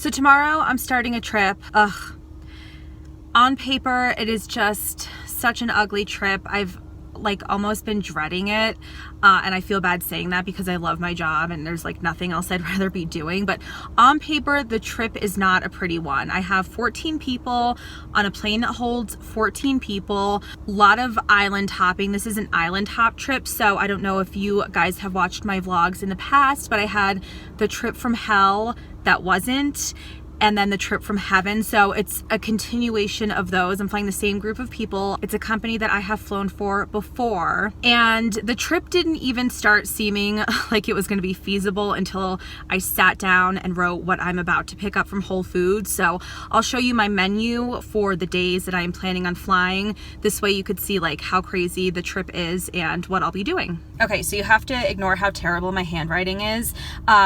So tomorrow I'm starting a trip. Ugh. On paper, it is just such an ugly trip. I've like almost been dreading it. And I feel bad saying that because I love my job and there's like nothing else I'd rather be doing. But on paper, the trip is not a pretty one. I have 14 people on a plane that holds 14 people. A lot of island hopping. This is an island hop trip. So I don't know if you guys have watched my vlogs in the past, but I had the trip from hell that wasn't, and then the trip from heaven. So it's a continuation of those. I'm flying the same group of people. It's a company that I have flown for before. And the trip didn't even start seeming like it was gonna be feasible until I sat down and wrote what I'm about to pick up from Whole Foods. So I'll show you my menu for the days that I am planning on flying. This way you could see like how crazy the trip is and what I'll be doing. Okay, so you have to ignore how terrible my handwriting is.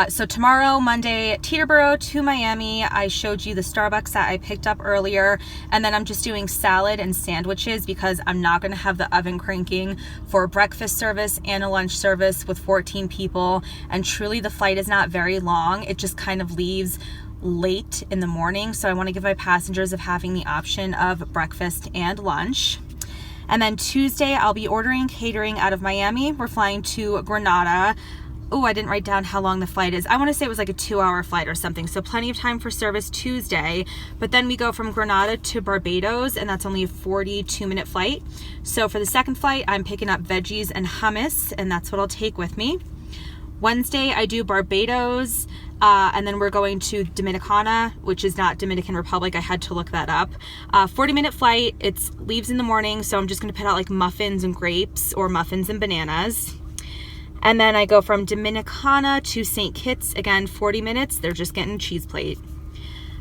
So tomorrow, Monday, Teterboro to Miami. I showed you the Starbucks that I picked up earlier, and then I'm just doing salad and sandwiches because I'm not gonna have the oven cranking for a breakfast service and a lunch service with 14 people. And truly the flight is not very long. It just kind of leaves late in the morning. So I wanna give my passengers of having the option of breakfast and lunch. And then Tuesday, I'll be ordering catering out of Miami. We're flying to Grenada. Oh, I didn't write down how long the flight is. I want to say it was like a 2-hour flight or something. So plenty of time for service Tuesday. But then we go from Grenada to Barbados, and that's only a 42-minute flight. So for the second flight, I'm picking up veggies and hummus, and that's what I'll take with me. Wednesday, I do Barbados, and then we're going to Dominicana, which is not Dominican Republic. I had to look that up. 40-minute flight. It leaves in the morning, so I'm just going to put out like muffins and grapes or muffins and bananas. And then I go from Dominicana to St. Kitts, again, 40 minutes. They're just getting cheese plate.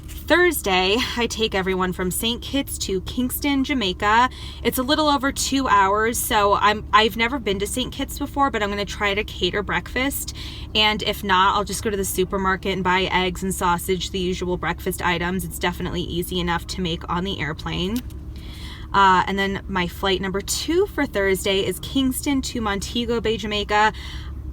Thursday, I take everyone from St. Kitts to Kingston, Jamaica. It's a little over 2 hours, so I've never been to St. Kitts before, but I'm gonna try to cater breakfast. And if not, I'll just go to the supermarket and buy eggs and sausage, the usual breakfast items. It's definitely easy enough to make on the airplane. And then my flight number 2 for Thursday is Kingston to Montego Bay, Jamaica.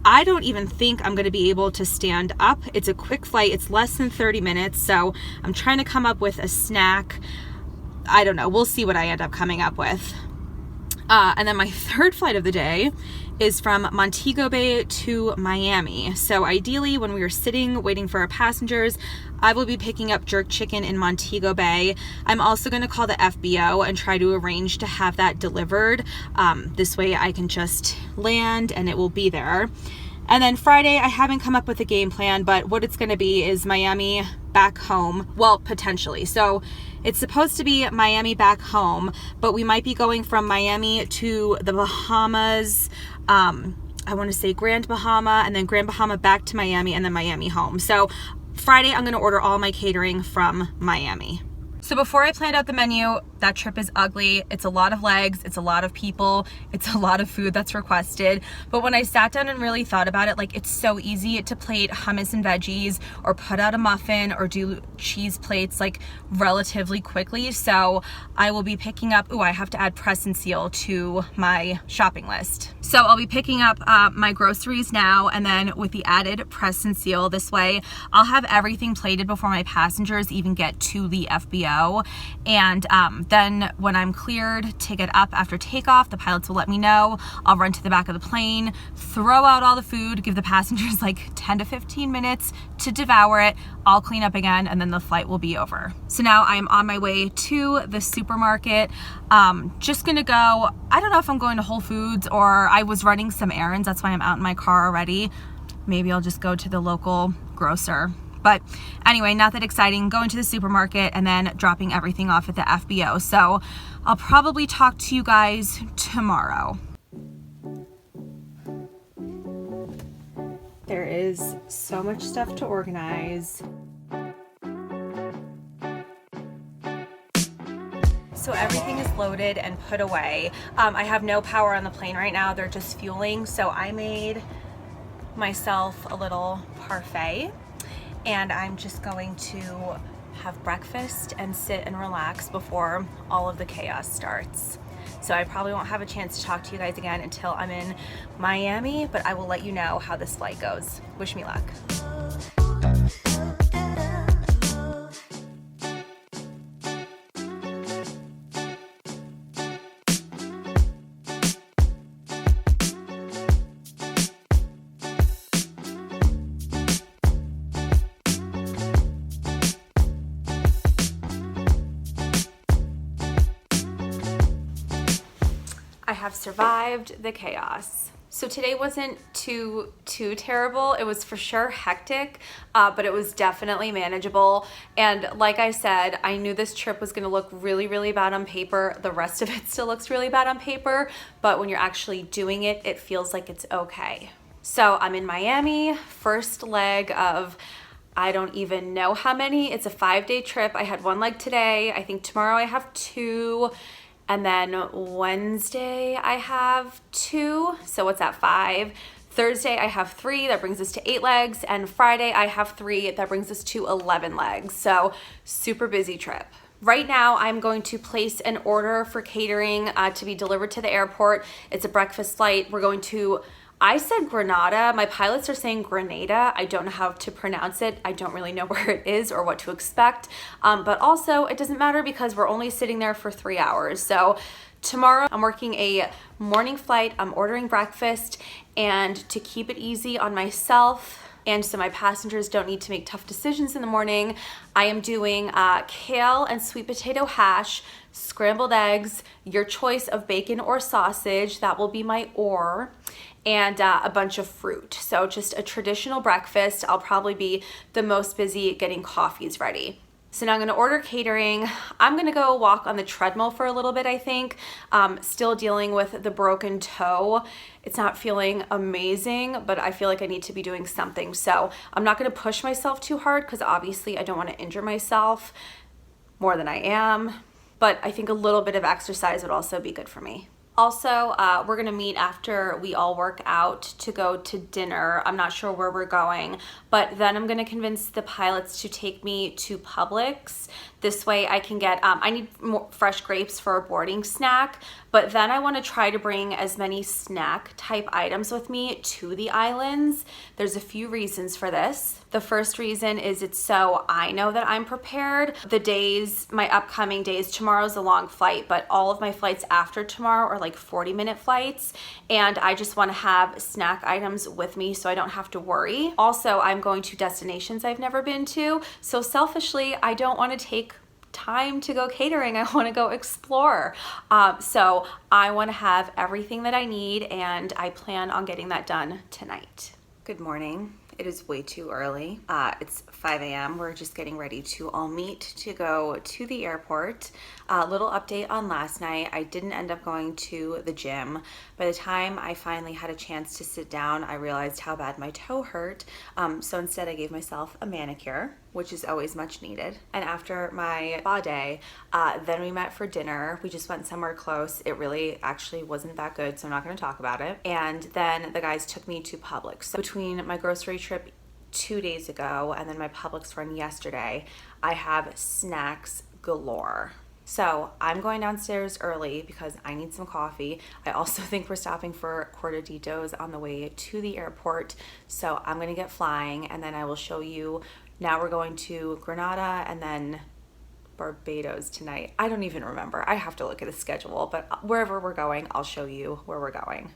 I don't even think I'm going to be able to stand up. It's a quick flight. It's less than 30 minutes. So I'm trying to come up with a snack. I don't know. We'll see what I end up coming up with. And then my third flight of the day is from Montego Bay to Miami. So ideally, when we are sitting waiting for our passengers, I will be picking up jerk chicken in Montego Bay. I'm also going to call the FBO and try to arrange to have that delivered. This way I can just land and it will be there. And then Friday, I haven't come up with a game plan, but what it's going to be is Miami back home. Well, potentially. So it's supposed to be Miami back home, but we might be going from Miami to the Bahamas. I want to say Grand Bahama, and then Grand Bahama back to Miami, and then Miami home. So Friday, I'm going to order all my catering from Miami. So before I planned out the menu, that trip is ugly. It's a lot of legs, it's a lot of people, it's a lot of food that's requested. But when I sat down and really thought about it, like, it's so easy to plate hummus and veggies or put out a muffin or do cheese plates like relatively quickly. So I will be picking up, I have to add press and seal to my shopping list. So I'll be picking up my groceries now, and then with the added press and seal, this way I'll have everything plated before my passengers even get to the FBO. And then when I'm cleared to get up after takeoff, the pilots will let me know. I'll run to the back of the plane, throw out all the food, give the passengers like 10 to 15 minutes to devour it. I'll clean up again, and then the flight will be over. So now I'm on my way to the supermarket. Just gonna go, I don't know if I'm going to Whole Foods or I was running some errands. That's why I'm out in my car already. Maybe I'll just go to the local grocer. But anyway, not that exciting. Going to the supermarket and then dropping everything off at the FBO. So I'll probably talk to you guys tomorrow. There is so much stuff to organize. So everything is loaded and put away. I have no power on the plane right now. They're just fueling. So I made myself a little parfait, and I'm just going to have breakfast and sit and relax before all of the chaos starts. So I probably won't have a chance to talk to you guys again until I'm in Miami, but I will let you know how this flight goes. Wish me luck. I have survived the chaos. So today wasn't too terrible. It was for sure hectic, but it was definitely manageable. And like I said, I knew this trip was gonna look really, really bad on paper. The rest of it still looks really bad on paper, but when you're actually doing it, it feels like it's okay. So I'm in Miami, first leg of I don't even know how many. It's a 5-day trip. I had one leg today. I think tomorrow I have 2. And then Wednesday I have 2. So what's that, 5? Thursday I have 3. That brings us to 8 legs. And Friday I have 3. That brings us to 11 legs. So super busy trip. Right now, I'm going to place an order for catering to be delivered to the airport. It's a breakfast flight. We're going to, I said Grenada. My pilots are saying Grenada. I don't know how to pronounce it. I don't really know where it is or what to expect. But also, it doesn't matter because we're only sitting there for 3 hours. So tomorrow, I'm working a morning flight. I'm ordering breakfast. And to keep it easy on myself, and so my passengers don't need to make tough decisions in the morning, I am doing kale and sweet potato hash, scrambled eggs, your choice of bacon or sausage, that will be my or, and a bunch of fruit. So just a traditional breakfast. I'll probably be the most busy getting coffees ready. So now I'm gonna order catering. I'm gonna go walk on the treadmill for a little bit, I think. Still dealing with the broken toe. It's not feeling amazing, but I feel like I need to be doing something. So I'm not gonna push myself too hard because obviously I don't wanna injure myself more than I am, but I think a little bit of exercise would also be good for me. Also, we're gonna meet after we all work out to go to dinner. I'm not sure where we're going, but then I'm gonna convince the pilots to take me to Publix. This way I can get, I need more fresh grapes for a boarding snack, but then I wanna try to bring as many snack type items with me to the islands. There's a few reasons for this. The first reason is it's so I know that I'm prepared. The days, my upcoming days, tomorrow's a long flight, but all of my flights after tomorrow are like 40-minute flights, and I just wanna have snack items with me so I don't have to worry. Also, I'm going to destinations I've never been to, so selfishly, I don't wanna take time to go catering. I want to go explore. So I want to have everything that I need, and I plan on getting that done tonight. Good morning. It is way too early. It's 5 a.m. We're just getting ready to all meet to go to the airport. A little update on last night. I didn't end up going to the gym. By the time I finally had a chance to sit down, I realized how bad my toe hurt. So instead I gave myself a manicure, which is always much needed. And after my spa day, then we met for dinner. We just went somewhere close. It really actually wasn't that good, so I'm not gonna talk about it. And then the guys took me to Publix. So between my grocery trip 2 days ago and then my Publix run yesterday, I have snacks galore. So I'm going downstairs early because I need some coffee. I also think we're stopping for cortaditos on the way to the airport. So I'm gonna get flying, and then I will show you. Now we're going to Grenada and then Barbados tonight. I don't even remember. I have to look at the schedule, but wherever we're going, I'll show you where we're going.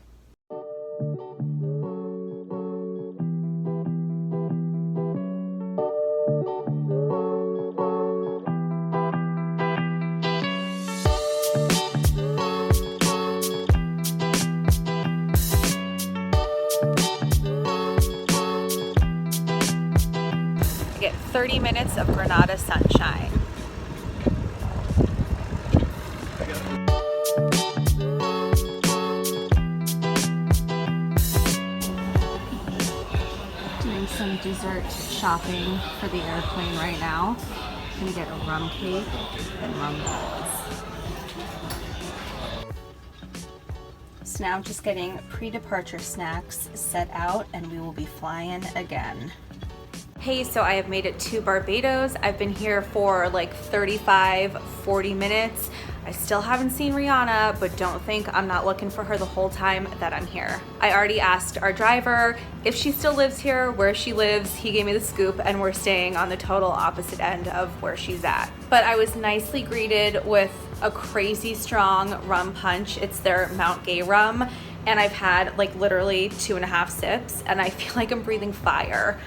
I get 30 minutes of Grenada sunshine. Doing some dessert shopping for the airplane right now. I'm gonna get a rum cake and rum balls. So now I'm just getting pre-departure snacks set out, and we will be flying again. Hey, so I have made it to Barbados. I've been here for like 35, 40 minutes. I still haven't seen Rihanna, but don't think I'm not looking for her the whole time that I'm here. I already asked our driver if she still lives here, where she lives. He gave me the scoop, and we're staying on the total opposite end of where she's at. But I was nicely greeted with a crazy strong rum punch. It's their Mount Gay rum, and I've had like literally 2.5 sips, and I feel like I'm breathing fire.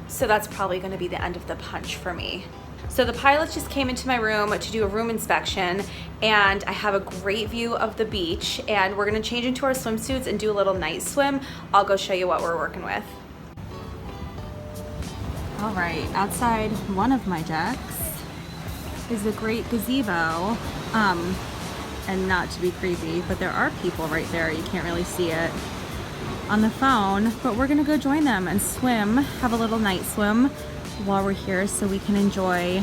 So that's probably gonna be the end of the punch for me. So the pilots just came into my room to do a room inspection, and I have a great view of the beach, and we're gonna change into our swimsuits and do a little night swim. I'll go show you what we're working with. All right, outside one of my decks is a great gazebo. And not to be creepy, but there are people right there. You can't really see it on the phone, but we're gonna go join them and swim, have a little night swim while we're here so we can enjoy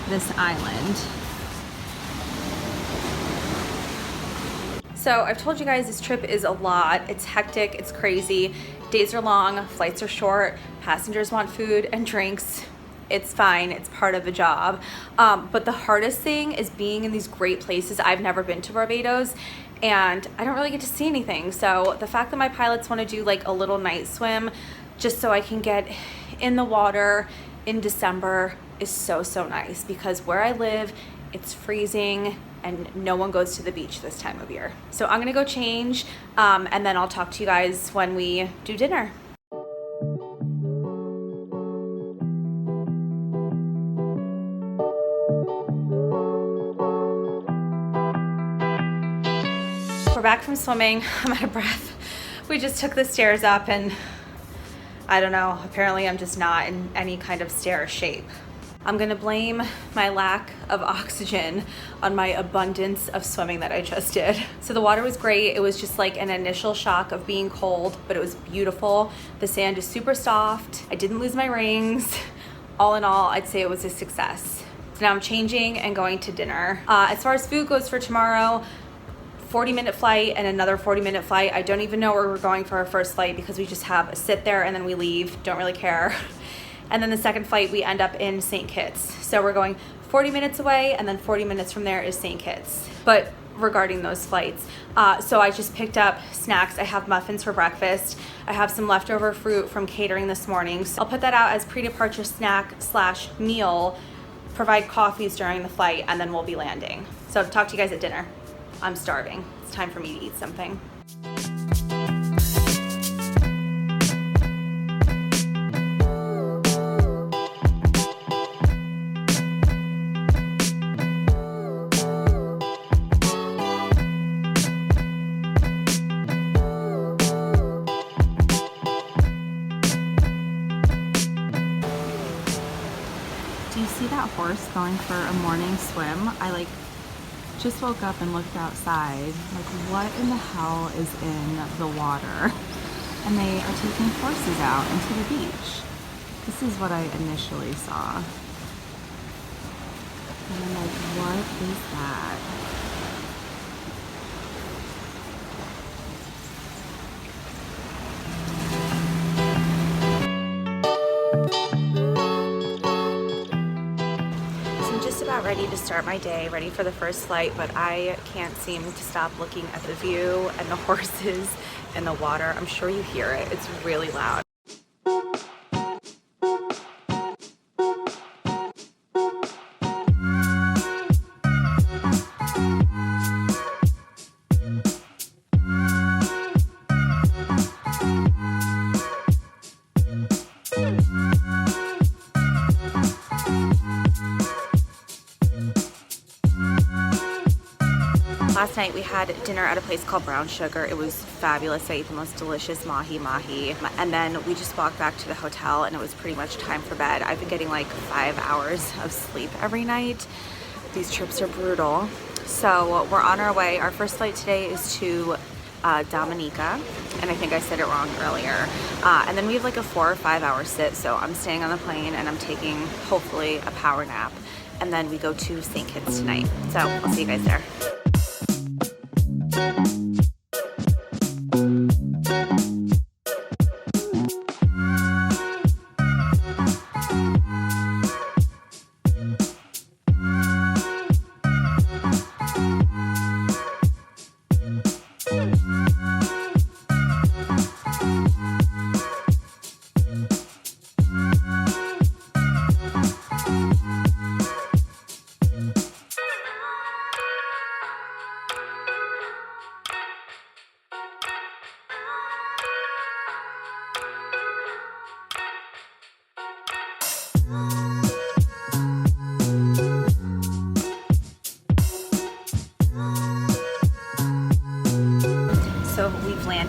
this island. So I've told you guys this trip is a lot. It's hectic, it's crazy. Days are long, flights are short, passengers want food and drinks. It's fine, it's part of the job. But the hardest thing is being in these great places. I've never been to Barbados and I don't really get to see anything. So the fact that my pilots want to do like a little night swim just so I can get in the water in December is so, so nice, because where I live, it's freezing and no one goes to the beach this time of year. So I'm gonna go change and then I'll talk to you guys when we do dinner. We're back from swimming. I'm out of breath. We just took the stairs up and I don't know, apparently I'm just not in any kind of stair shape. I'm gonna blame my lack of oxygen on my abundance of swimming that I just did. So the water was great. It was just like an initial shock of being cold, but it was beautiful. The sand is super soft. I didn't lose my rings. All in all, I'd say it was a success. So now I'm changing and going to dinner. As far as food goes for tomorrow, 40-minute flight and another 40-minute flight. I don't even know where we're going for our first flight because we just have a sit there and then we leave. Don't really care. And then the second flight, we end up in St. Kitts. So we're going 40 minutes away and then 40 minutes from there is St. Kitts. But regarding those flights, so I just picked up snacks. I have muffins for breakfast. I have some leftover fruit from catering this morning. So I'll put that out as pre-departure snack / meal, provide coffees during the flight, and then we'll be landing. So talk to you guys at dinner. I'm starving. It's time for me to eat something. Do you see that horse going for a morning swim? I just woke up and looked outside. Like, what in the hell is in the water? And they are taking horses out into the beach. This is what I initially saw. And I'm like, what is that? Ready to start my day, ready for the first flight, but I can't seem to stop looking at the view and the horses and the water. I'm sure you hear it. It's really loud. Last night we had dinner at a place called Brown Sugar. It was fabulous. I ate the most delicious mahi. And then we just walked back to the hotel and it was pretty much time for bed. I've been getting like 5 hours of sleep every night. These trips are brutal. So we're on our way. Our first flight today is to Dominica, and I think I said it wrong earlier. And then we have like a 4 or 5 hour sit. So I'm staying on the plane and I'm taking hopefully a power nap. And then we go to St. Kitts tonight. So I'll see you guys there.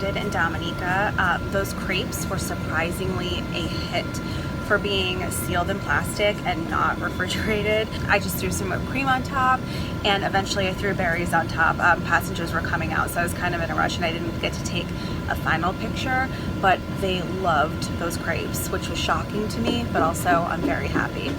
landed in Dominica. Those crepes were surprisingly a hit for being sealed in plastic and not refrigerated. I just threw some whipped cream on top, and eventually I threw berries on top. Passengers were coming out, so I was kind of in a rush and I didn't get to take a final picture, but they loved those crepes, which was shocking to me, but also I'm very happy.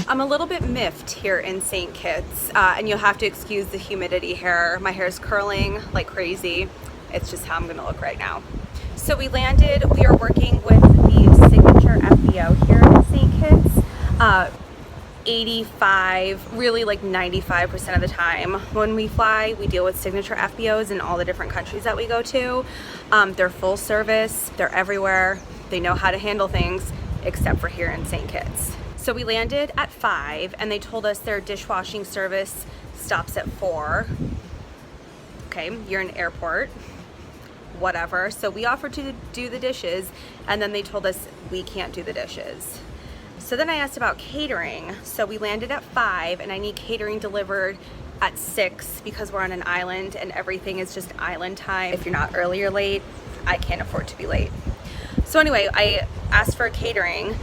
I'm a little bit miffed here in St. Kitts, and you'll have to excuse the humidity here. My hair is curling like crazy. It's just how I'm gonna look right now. So we landed, we are working with the signature FBO here in St. Kitts. 85, really like 95% of the time when we fly, we deal with signature FBOs in all the different countries that we go to. They're full service, they're everywhere, they know how to handle things, except for here in St. Kitts. So we landed at 5 and they told us their dishwashing service stops at 4. Okay, you're in airport, whatever. So we offered to do the dishes and then they told us we can't do the dishes. So then I asked about catering. So we landed at 5 and I need catering delivered at 6 because we're on an island and everything is just island time. If you're not early or late, I can't afford to be late. So anyway, I asked for a catering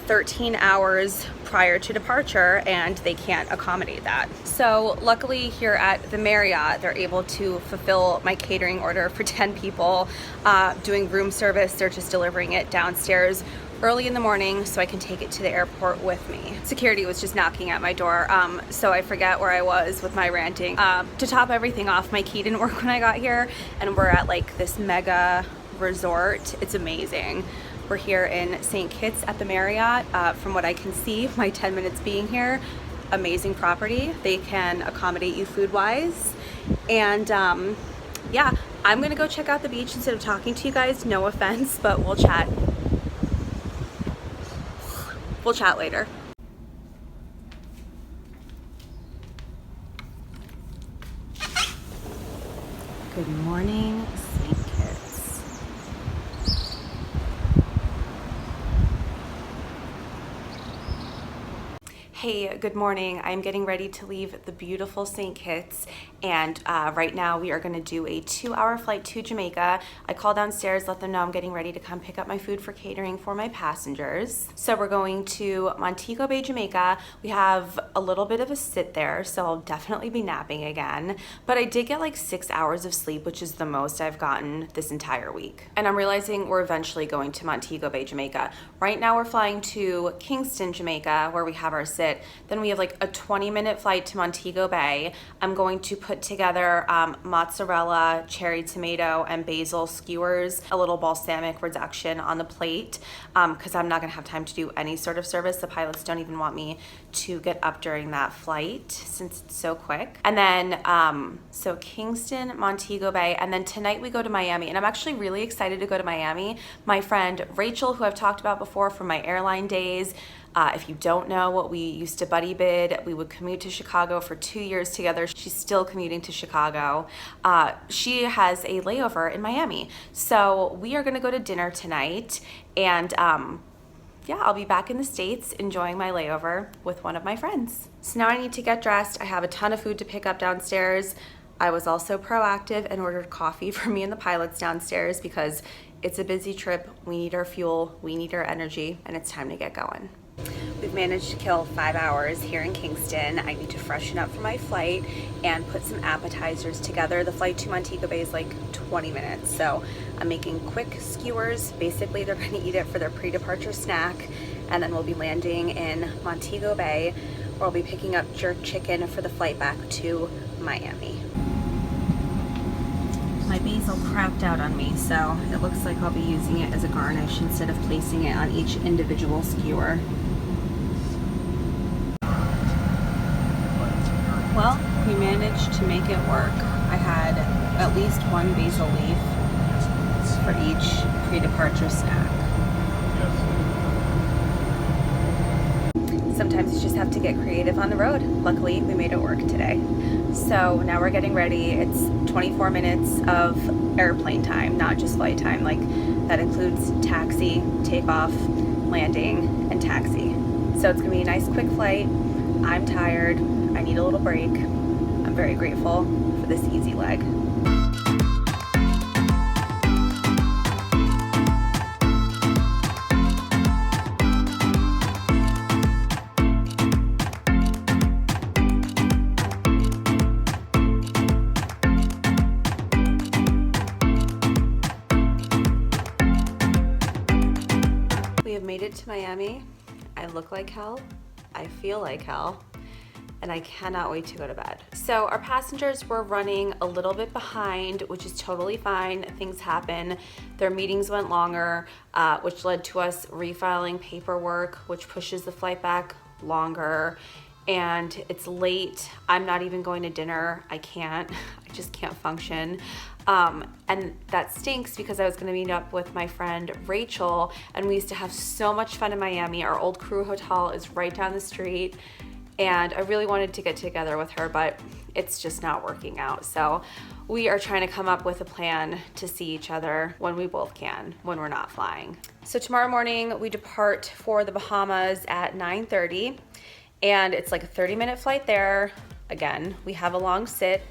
13 hours prior to departure and they can't accommodate that. So luckily here at the Marriott, they're able to fulfill my catering order for 10 people, doing room service. They're just delivering it downstairs early in the morning so I can take it to the airport with me. Security was just knocking at my door, so I forget where I was with my ranting. To top everything off, my key didn't work when I got here and we're at like this mega resort. It's amazing. We're here in St. Kitts at the Marriott. From what I can see, my 10 minutes being here, amazing property. They can accommodate you food-wise. And yeah, I'm gonna go check out the beach instead of talking to you guys. No offense, but we'll chat. We'll chat later. Good morning, St. Kitts. Hey, good morning. I'm getting ready to leave the beautiful St. Kitts, and right now we are going to do a 2-hour flight to Jamaica. I called downstairs, let them know I'm getting ready to come pick up my food for catering for my passengers. So we're going to Montego Bay, Jamaica. We have a little bit of a sit there, so I'll definitely be napping again. But I did get like 6 hours of sleep, which is the most I've gotten this entire week. And I'm realizing we're eventually going to Montego Bay, Jamaica. Right now we're flying to Kingston, Jamaica, where we have our sit. Then we have like a 20-minute flight to Montego Bay. I'm going to put together mozzarella, cherry tomato, and basil skewers, a little balsamic reduction on the plate because I'm not gonna have time to do any sort of service. The pilots don't even want me to get up during that flight since it's so quick. And then, so Kingston, Montego Bay, and then tonight we go to Miami. And I'm actually really excited to go to Miami. My friend Rachel, who I've talked about before from my airline days, if you don't know what we used to buddy bid, we would commute to Chicago for 2 years together. She's still commuting to Chicago. She has a layover in Miami. So we are gonna go to dinner tonight and yeah, I'll be back in the States enjoying my layover with one of my friends. So now I need to get dressed. I have a ton of food to pick up downstairs. I was also proactive and ordered coffee for me and the pilots downstairs because it's a busy trip. We need our fuel, we need our energy, and it's time to get going. We've managed to kill 5 hours here in Kingston. I need to freshen up for my flight and put some appetizers together. The flight to Montego Bay is like 20 minutes, so I'm making quick skewers. Basically, they're going to eat it for their pre-departure snack, and then we'll be landing in Montego Bay, where I'll be picking up jerk chicken for the flight back to Miami. My basil crapped out on me, so it looks like I'll be using it as a garnish instead of placing it on each individual skewer. Well, we managed to make it work. I had at least one basil leaf for each pre-departure snack. Sometimes you just have to get creative on the road. Luckily, we made it work today. So now we're getting ready. It's 24 minutes of airplane time, not just flight time. Like, that includes taxi, takeoff, landing, and taxi. So it's gonna be a nice quick flight. I'm tired. I need a little break. I'm very grateful for this easy leg. We have made it to Miami. I look like hell. I feel like hell. And I cannot wait to go to bed. So our passengers were running a little bit behind, which is totally fine. Things happen. Their meetings went longer, which led to us refiling paperwork, which pushes the flight back longer. And it's late. I'm not even going to dinner. I can't. I just can't function. And that stinks because I was going to meet up with my friend Rachel, and we used to have so much fun in Miami. Our old crew hotel is right down the street. And I really wanted to get together with her, but it's just not working out. So we are trying to come up with a plan to see each other when we both can, when we're not flying. So tomorrow morning we depart for the Bahamas at 9:30, and it's like a 30-minute flight there. Again, we have a long sit,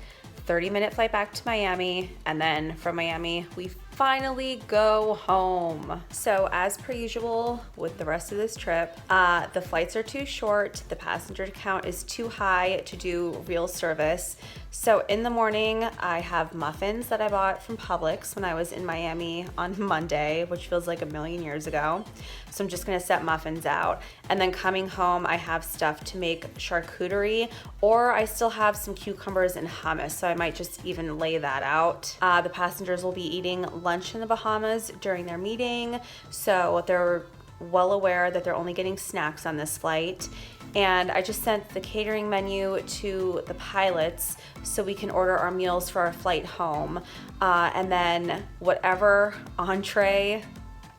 30-minute flight back to Miami, and then from Miami we finally go home. So as per usual with the rest of this trip, the flights are too short, the passenger count is too high to do real service. So in the morning, I have muffins that I bought from Publix when I was in Miami on Monday, which feels like a million years ago. So I'm just gonna set muffins out. And then coming home, I have stuff to make charcuterie, or I still have some cucumbers and hummus, so I might just even lay that out. The passengers will be eating lunch in the Bahamas during their meeting, so they're well aware that they're only getting snacks on this flight. And I just sent the catering menu to the pilots so we can order our meals for our flight home. And then whatever entree,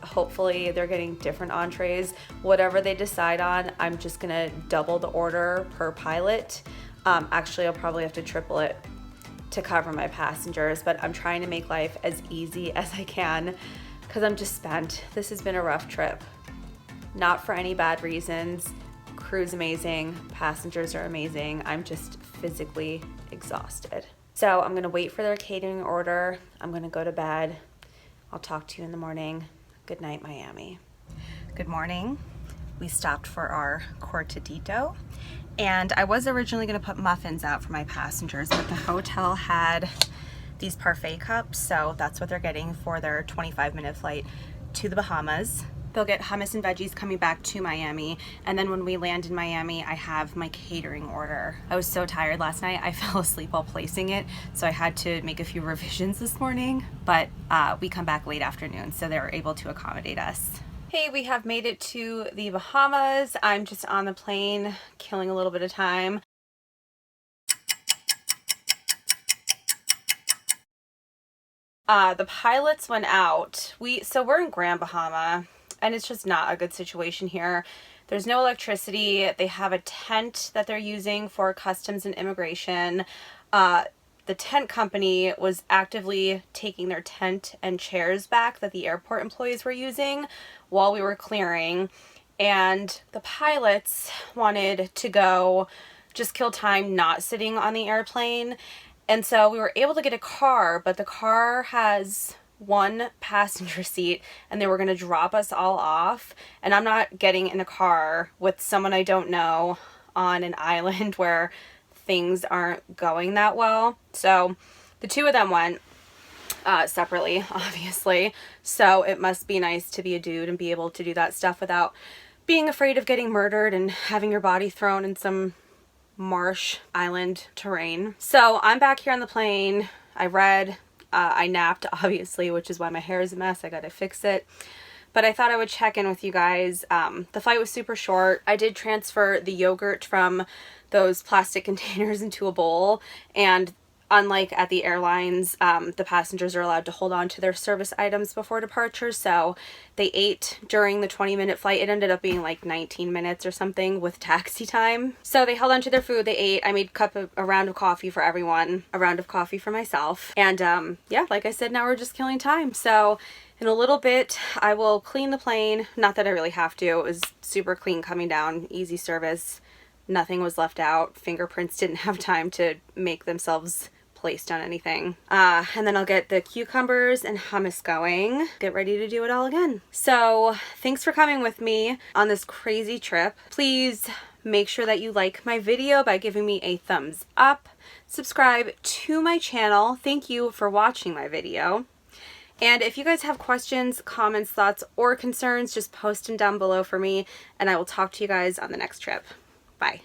hopefully they're getting different entrees, whatever they decide on, I'm just gonna double the order per pilot. Actually, I'll probably have to triple it to cover my passengers, but I'm trying to make life as easy as I can because I'm just spent. This has been a rough trip. Not for any bad reasons. Crew's amazing, passengers are amazing. I'm just physically exhausted. So I'm gonna wait for their catering order. I'm gonna go to bed. I'll talk to you in the morning. Good night, Miami. Good morning. We stopped for our cortadito, and I was originally gonna put muffins out for my passengers, but the hotel had these parfait cups, so that's what they're getting for their 25-minute flight to the Bahamas. They'll get hummus and veggies coming back to Miami, and then when we land in Miami, I have my catering order. I was so tired last night, I fell asleep while placing it, so I had to make a few revisions this morning, but we come back late afternoon, so they were able to accommodate us. Hey, we have made it to the Bahamas. I'm just on the plane, killing a little bit of time. The pilots went out. So we're in Grand Bahama, and it's just not a good situation here. There's no electricity. They have a tent that they're using for customs and immigration. The tent company was actively taking their tent and chairs back that the airport employees were using while we were clearing. And the pilots wanted to go just kill time not sitting on the airplane. And so we were able to get a car, but the car has one passenger seat and they were going to drop us all off, and I'm not getting in a car with someone I don't know on an island where things aren't going that well. So the two of them went separately, obviously, so it must be nice to be a dude and be able to do that stuff without being afraid of getting murdered and having your body thrown in some marsh island terrain. So I'm back here on the plane. I read, I napped, obviously, which is why my hair is a mess. I gotta fix it. But I thought I would check in with you guys. The flight was super short. I did transfer the yogurt from those plastic containers into a bowl, and unlike at the airlines, the passengers are allowed to hold on to their service items before departure, so they ate during the 20-minute flight. It ended up being like 19 minutes or something with taxi time. So they held on to their food, they ate. I made a round of coffee for everyone, a round of coffee for myself. And yeah, like I said, now we're just killing time. So in a little bit, I will clean the plane. Not that I really have to. It was super clean coming down, easy service. Nothing was left out. Fingerprints didn't have time to make themselves placed on anything. And then I'll get the cucumbers and hummus going. Get ready to do it all again. So thanks for coming with me on this crazy trip. Please make sure that you like my video by giving me a thumbs up. Subscribe to my channel. Thank you for watching my video. And if you guys have questions, comments, thoughts, or concerns, just post them down below for me, and I will talk to you guys on the next trip. Bye.